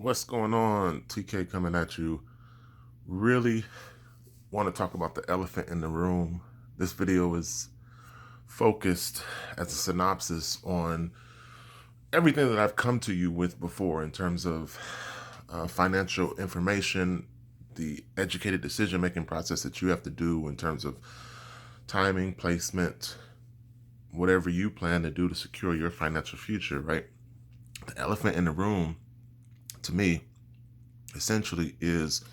What's going on? TK coming at you. Really want to talk about the elephant in the room. This video is focused as a synopsis on everything that I've come to you with before in terms of financial information, the educated decision-making process that you have to do in terms of timing, placement, whatever you plan to do to secure your financial future, right? The elephant in the room, to me, essentially is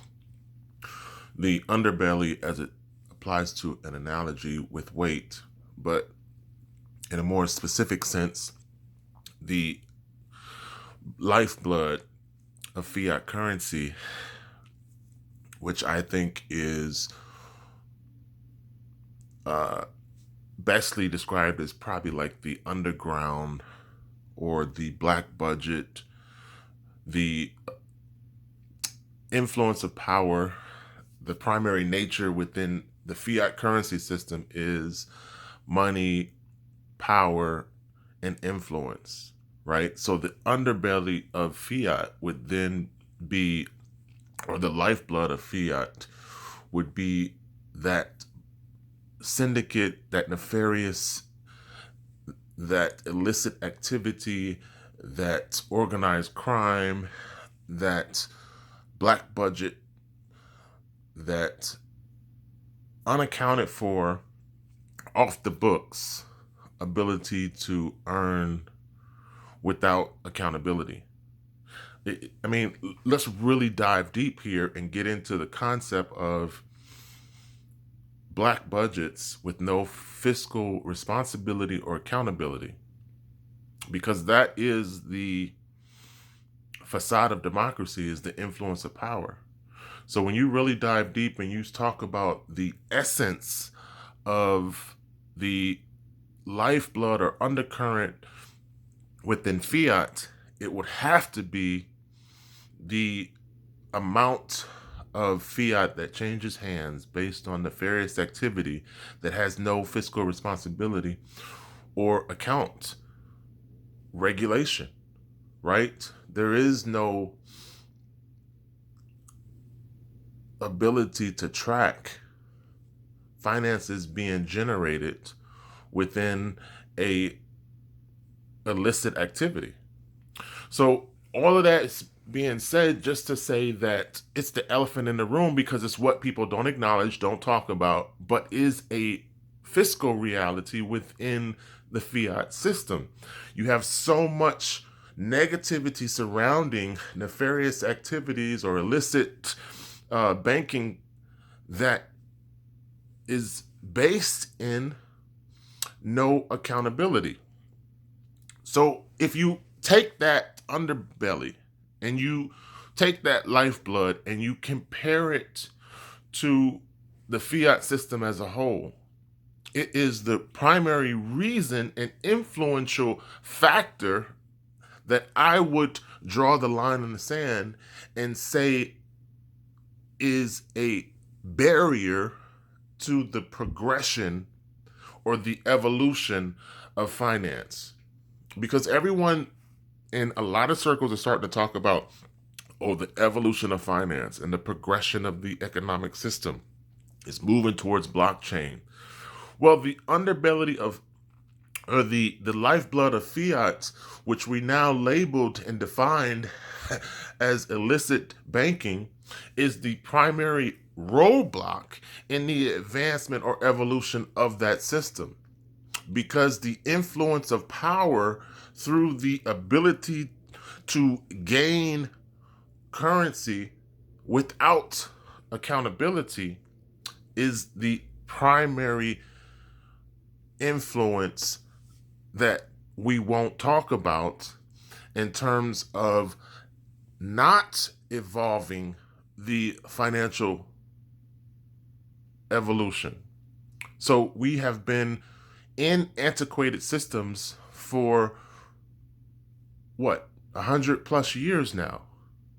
the underbelly as it applies to an analogy with weight, but in a more specific sense, the lifeblood of fiat currency, which I think is bestly described as probably like the underground or the black budget, the influence of power. The primary nature within the fiat currency system is money, power, and influence, right? So the underbelly of fiat would then be, or the lifeblood of fiat would be that syndicate, that nefarious, that illicit activity, that organized crime, that black budget, that unaccounted for, off the books ability to earn without accountability. Let's really dive deep here and get into the concept of black budgets with no fiscal responsibility or accountability, because that is the facade of democracy, is the influence of power. So when you really dive deep and you talk about the essence of the lifeblood or undercurrent within fiat, it would have to be the amount of fiat that changes hands based on nefarious activity that has no fiscal responsibility or account regulation, right? There is no ability to track finances being generated within a illicit activity. So all of that is being said just to say that it's the elephant in the room, because it's what people don't acknowledge, don't talk about, but is a fiscal reality within the fiat system. You have so much negativity surrounding nefarious activities or illicit banking that is based in no accountability. So if you take that underbelly and you take that lifeblood and you compare it to the fiat system as a whole, it is the primary reason and influential factor that I would draw the line in the sand and say is a barrier to the progression or the evolution of finance. Because everyone in a lot of circles is starting to talk about, oh, the evolution of finance and the progression of the economic system is moving towards blockchain. Well, the underbelly of, or the lifeblood of fiat, which we now labeled and defined as illicit banking, is the primary roadblock in the advancement or evolution of that system. Because the influence of power through the ability to gain currency without accountability is the primary influence that we won't talk about in terms of not evolving the financial evolution. So we have been in antiquated systems for what, 100+ years now.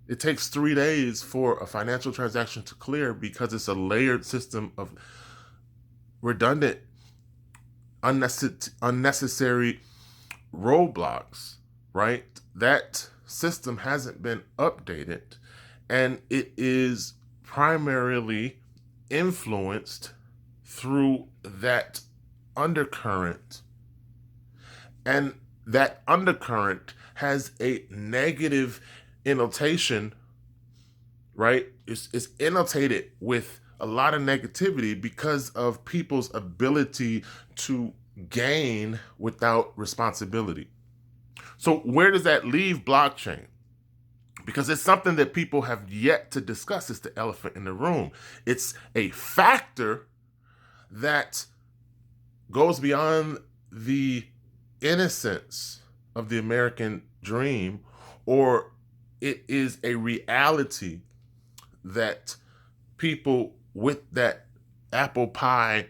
It takes 3 days for a financial transaction to clear because it's a layered system of redundant, unnecessary roadblocks, right? That system hasn't been updated, and it is primarily influenced through that undercurrent. And that undercurrent has a negative annotation, right? It's annotated with a lot of negativity because of people's ability to gain without responsibility. So where does that leave blockchain? Because it's something that people have yet to discuss. It's the elephant in the room. It's a factor that goes beyond the innocence of the American dream, or it is a reality that people with that apple pie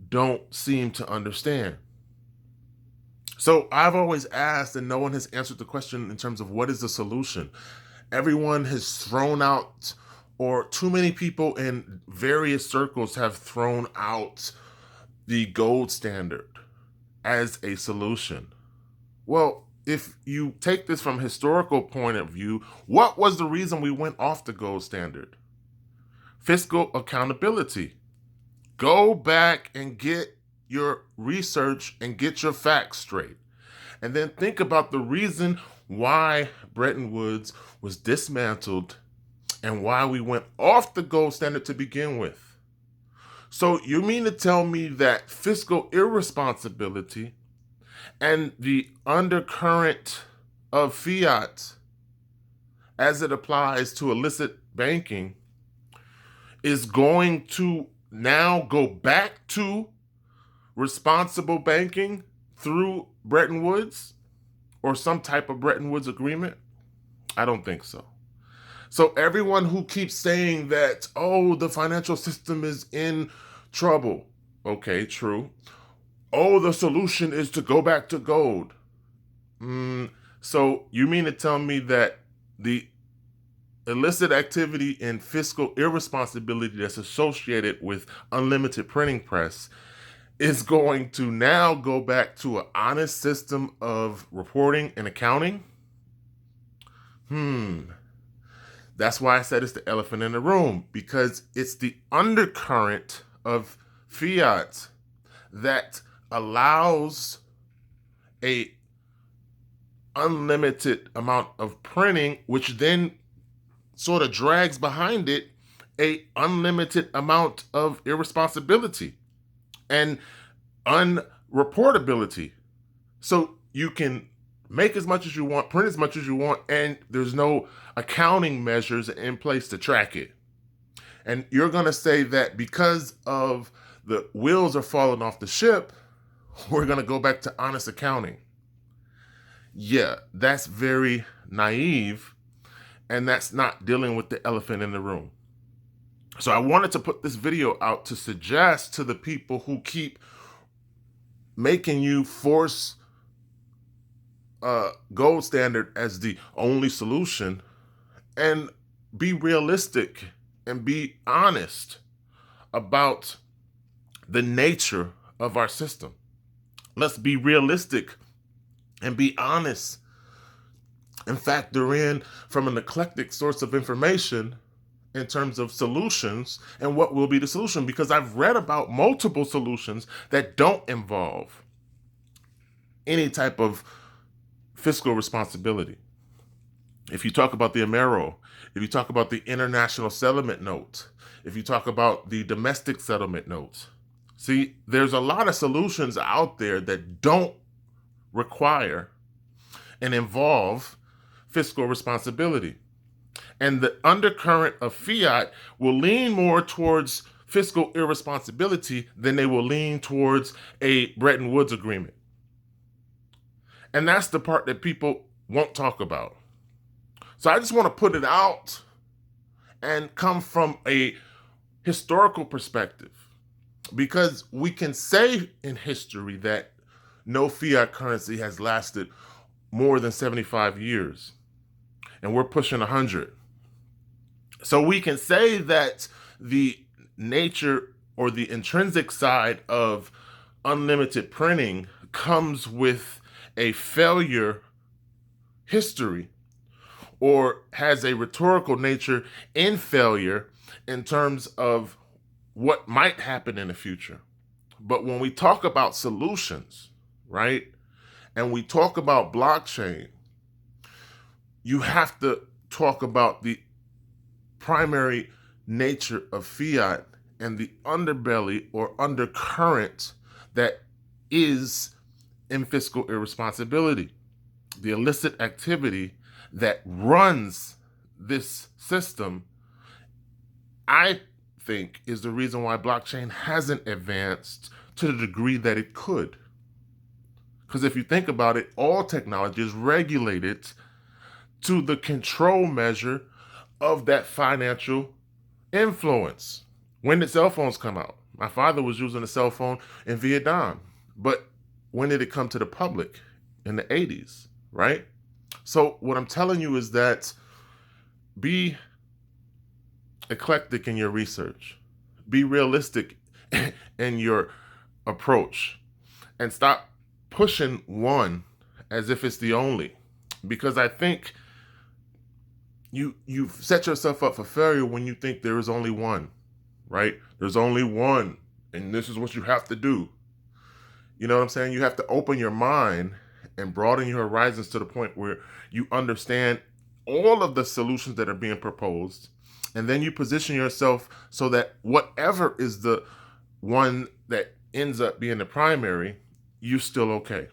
don't seem to understand. So I've always asked, and no one has answered the question in terms of what is the solution. Everyone has thrown out, or too many people in various circles have thrown out the gold standard as a solution. Well, if you take this from a historical point of view, what was the reason we went off the gold standard? Fiscal accountability. Go back and get your research and get your facts straight. And then think about the reason why Bretton Woods was dismantled and why we went off the gold standard to begin with. So you mean to tell me that fiscal irresponsibility and the undercurrent of fiat as it applies to illicit banking is going to now go back to responsible banking through Bretton Woods or some type of Bretton Woods agreement? I don't think so. So everyone who keeps saying that, oh, the financial system is in trouble. Okay, true. Oh, the solution is to go back to gold. So you mean to tell me that the illicit activity and fiscal irresponsibility that's associated with unlimited printing press is going to now go back to an honest system of reporting and accounting? That's why I said it's the elephant in the room, because it's the undercurrent of fiat that allows a unlimited amount of printing, which then sort of drags behind it a unlimited amount of irresponsibility and unreportability. So you can make as much as you want, print as much as you want, and there's no accounting measures in place to track it. And you're going to say that because of the wheels are falling off the ship, we're going to go back to honest accounting. Yeah, that's very naive, and that's not dealing with the elephant in the room. So I wanted to put this video out to suggest to the people who keep making you force gold standard as the only solution, and be realistic and be honest about the nature of our system. Let's be realistic and be honest and factor in from an eclectic source of information in terms of solutions and what will be the solution, because I've read about multiple solutions that don't involve any type of fiscal responsibility. If you talk about the Amero, if you talk about the international settlement note, if you talk about the domestic settlement note, see, there's a lot of solutions out there that don't require and involve fiscal responsibility. And the undercurrent of fiat will lean more towards fiscal irresponsibility than they will lean towards a Bretton Woods agreement. And that's the part that people won't talk about. So I just want to put it out and come from a historical perspective, because we can say in history that no fiat currency has lasted more than 75 years, and we're pushing 100. So we can say that the nature or the intrinsic side of unlimited printing comes with a failure history, or has a rhetorical nature in failure in terms of what might happen in the future. But when we talk about solutions, right, and we talk about blockchain, you have to talk about the primary nature of fiat and the underbelly or undercurrent that is in fiscal irresponsibility, the illicit activity that runs this system. I think is the reason why blockchain hasn't advanced to the degree that it could. Because if you think about it, all technology is regulated to the control measure of that financial influence. When did cell phones come out? My father was using a cell phone in Vietnam, but when did it come to the public? In the 80s, right? So what I'm telling you is that be eclectic in your research, be realistic in your approach, and stop pushing one as if it's the only. Because I think you've set yourself up for failure when you think there is only one, right? There's only one, and this is what you have to do. You know what I'm saying? You have to open your mind and broaden your horizons to the point where you understand all of the solutions that are being proposed, and then you position yourself so that whatever is the one that ends up being the primary, you're still okay.